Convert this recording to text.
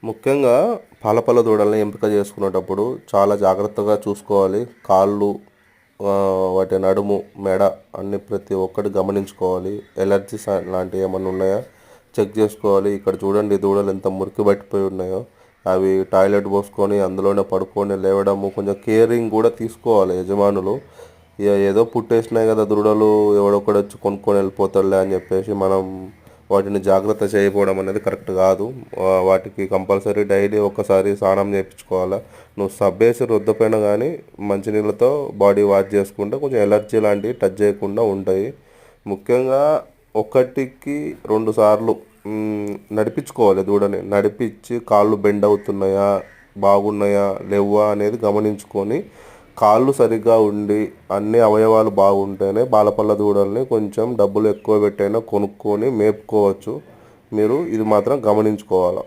ముఖ్యంగా పాలపల్ల దూడల్ని ఎంపిక చేసుకునేటప్పుడు చాలా జాగ్రత్తగా చూసుకోవాలి. కాళ్ళు, వాటి నడుము, మెడ అన్ని ప్రతి ఒక్కటి గమనించుకోవాలి. ఎలర్జీస్ లాంటివి ఏమన్నా ఉన్నాయా చెక్ చేసుకోవాలి. ఇక్కడ చూడండి దూడలు ఎంత మురికి పట్టిపోయి ఉన్నాయో. అవి టాయిలెట్ పోసుకొని అందులోనే పడుకొని లేవడము, కొంచెం కేరింగ్ కూడా తీసుకోవాలి యజమానులు. ఇక ఏదో పుట్టేసినాయి కదా దూడలు, ఎవడొక్కడు వచ్చి కొనుక్కొని వెళ్ళిపోతాడులే అని చెప్పేసి మనం వాటిని జాగ్రత్త చేయకపోవడం అనేది కరెక్ట్ కాదు. వాటికి కంపల్సరీ డైలీ ఒకసారి స్నానం చేయించుకోవాలా. నువ్వు సబ్బు వేసి రుద్దపోయినా కానీ మంచినీళ్ళతో బాడీ వాష్ చేసుకుంటే కొంచెం ఎలర్జీ లాంటివి టచ్ చేయకుండా ఉంటాయి. ముఖ్యంగా ఒకటికి 2 సార్లు నడిపించుకోవాలి దూడని. నడిపించి కాళ్ళు బెండ్ అవుతున్నాయా, బాగున్నాయా లేవా అనేది గమనించుకొని, కాళ్ళు సరిగ్గా ఉండి అన్ని అవయవాలు బాగుంటేనే బాలపల్ల దూడల్ని కొంచెం డబ్బులు ఎక్కువ పెట్టైనా కొనుక్కొని మేపుకోవచ్చు. మీరు ఇది మాత్రం గమనించుకోవాలి.